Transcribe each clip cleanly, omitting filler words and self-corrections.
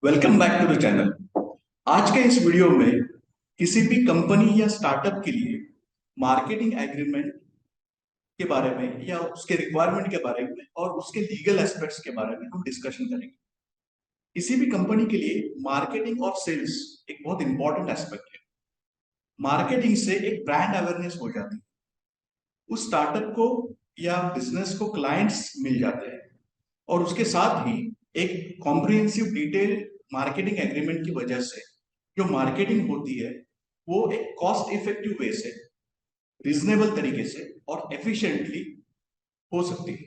Welcome back to the channel. आज के इस वीडियो में किसी भी कंपनी या स्टार्टअप के लिए मार्केटिंग एग्रीमेंट के बारे में या उसके रिक्वायरमेंट के बारे में और उसके लीगल एस्पेक्ट्स के बारे में हम डिस्कशन करेंगे। किसी भी कंपनी के लिए मार्केटिंग और सेल्स एक बहुत इंपॉर्टेंट एस्पेक्ट है। मार्केटिंग से एक ब्रांड अवेयरनेस हो जाती है, उस स्टार्टअप को या बिजनेस को क्लाइंट्स मिल जाते हैं और उसके साथ ही एक कॉम्प्रिहेंसिव डिटेल मार्केटिंग एग्रीमेंट की वजह से जो मार्केटिंग होती है वो एक कॉस्ट इफेक्टिव वे से, रीजनेबल तरीके से और एफिशिएंटली हो सकती है।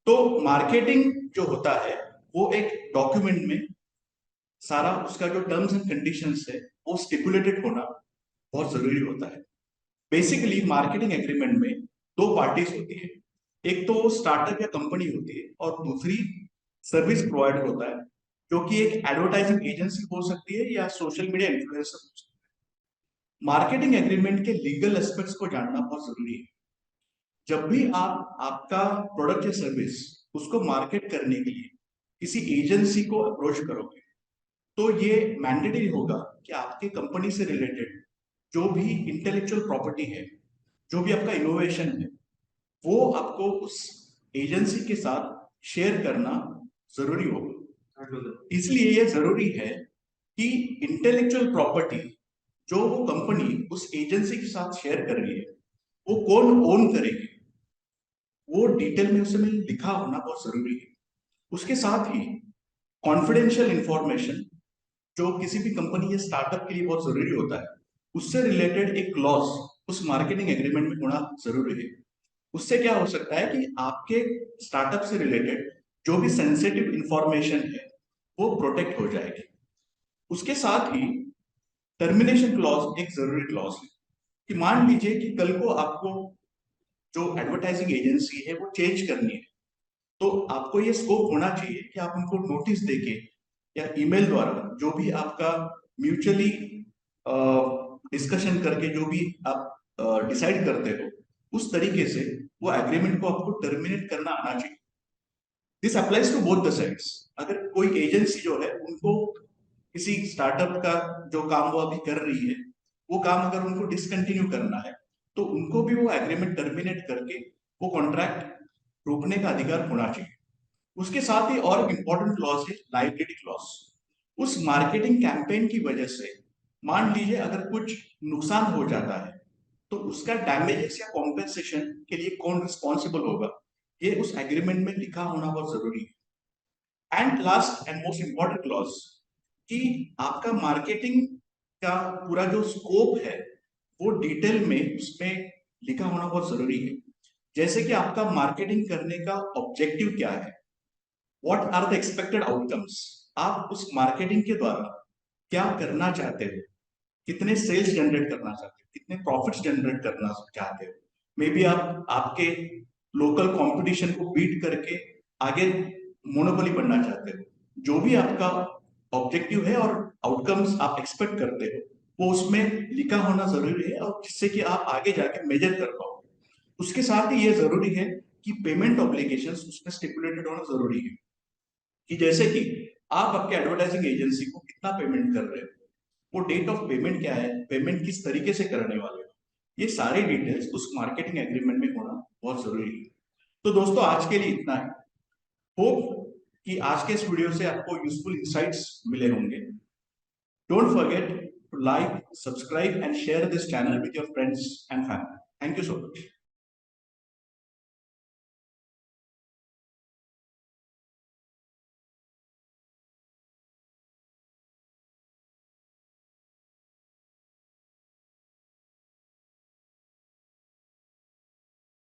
तो मार्केटिंग जो होता है वो एक डॉक्यूमेंट में सारा उसका जो टर्म्स एंड कंडीशंस है वो स्टिपुलेटेड होना बहुत जरूरी होता है। बेसिकली मार्केटिंग एग्रीमेंट में दो पार्टीज होती है, एक तो स्टार्टअप या कंपनी होती है और दूसरी सर्विस प्रोवाइडर होता है, जो कि एक एडवर्टाइजिंग एजेंसी हो सकती है या सोशल मीडिया इन्फ्लुएंसर हो सकती है। मार्केटिंग एग्रीमेंट के लीगल एस्पेक्ट्स को जानना बहुत जरूरी है। जब भी आप आपका प्रोडक्ट या सर्विस उसको मार्केट करने के लिए किसी एजेंसी को अप्रोच करोगे तो ये मैंडेटरी होगा कि आपके कंपनी से रिलेटेड जो भी इंटेलेक्चुअल प्रॉपर्टी है, जो भी आपका इनोवेशन है, वो आपको उस एजेंसी के साथ शेयर करना जरूरी होगा। इसलिए ये जरूरी है कि इंटेलेक्चुअल प्रॉपर्टी जो वो कंपनी उस एजेंसी के साथ शेयर कर रही है वो कौन ओन करेगी वो डिटेल में उसमें लिखा होना बहुत जरूरी है। उसके साथ ही कॉन्फिडेंशियल इंफॉर्मेशन जो किसी भी कंपनी या स्टार्टअप के लिए बहुत जरूरी होता है, उससे रिलेटेड एक क्लॉज उस मार्केटिंग एग्रीमेंट में होना जरूरी है। उससे क्या हो सकता है कि आपके स्टार्टअप से रिलेटेड जो भी सेंसिटिव इंफॉर्मेशन है वो प्रोटेक्ट हो जाएगी। उसके साथ ही टर्मिनेशन क्लॉज एक जरूरी क्लॉज है कि मान लीजिए कि कल को आपको जो एडवर्टाइजिंग एजेंसी है वो चेंज करनी है, तो आपको ये स्कोप होना चाहिए कि आप उनको नोटिस देके या ईमेल द्वारा जो भी आपका म्यूचुअली डिस्कशन करके जो भी आप डिसाइड करते हो उस तरीके से वो एग्रीमेंट को आपको टर्मिनेट करना आना चाहिए। This applies to both the sides. अगर कोई एजेंसी जो है उनको किसी स्टार्टअप का जो काम वो अभी कर रही है वो काम अगर उनको डिसकंटिन्यू करना है तो उनको भी वो एग्रीमेंट टर्मिनेट करके वो कॉन्ट्रैक्ट रोकने का अधिकार होना चाहिए। उसके साथ ही और इंपॉर्टेंट क्लॉज है लायबिलिटी क्लॉज। उस मार्केटिंग कैंपेन की वजह से मान लीजिए अगर कुछ नुकसान हो जाता है तो उसका डैमेजेस या कॉम्पेंसेशन के लिए कौन रिस्पॉन्सिबल होगा ये उस एग्रीमेंट में लिखा होना बहुत जरूरी है। And last and most important clause कि आपका मार्केटिंग का पूरा जो स्कोप है वो डिटेल में उसमें लिखा होना बहुत जरूरी है। जैसे कि आपका मार्केटिंग करने का ऑब्जेक्टिव क्या है, what are the expected outcomes, आप उस मार्केटिंग के द्वारा क्या करना चाहते हो, कितने सेल्स जनरेट करना चाहते हो, कितने प्रॉफिट्स जनरेट करना चाहते हो। मे बी आप आपके लोकल कंपटीशन को बीट करके आगे मोनोपोली बनना चाहते हो। जो भी आपका ऑब्जेक्टिव है और आउटकम्स आप एक्सपेक्ट करते हो वो उसमें लिखा होना जरूरी है और जिससे कि आप आगे जाके मेजर कर पाओगे। उसके साथ ही ये जरूरी है कि पेमेंट ऑब्लिगेशंस उसमें स्टिपुलेटेड होना जरूरी है कि जैसे कि आप आपके एडवर्टाइजिंग एजेंसी को कितना पेमेंट कर रहे हो, वो डेट ऑफ पेमेंट क्या है, पेमेंट किस तरीके से करने वाले हो, ये सारी डिटेल्स उस मार्केटिंग एग्रीमेंट में होना बहुत जरूरी है। तो दोस्तों आज के लिए इतना है। होप कि आज के इस वीडियो से आपको यूजफुल इंसाइट्स मिले होंगे। Don't forget to like, subscribe and share this channel with your friends and family. Thank you so much.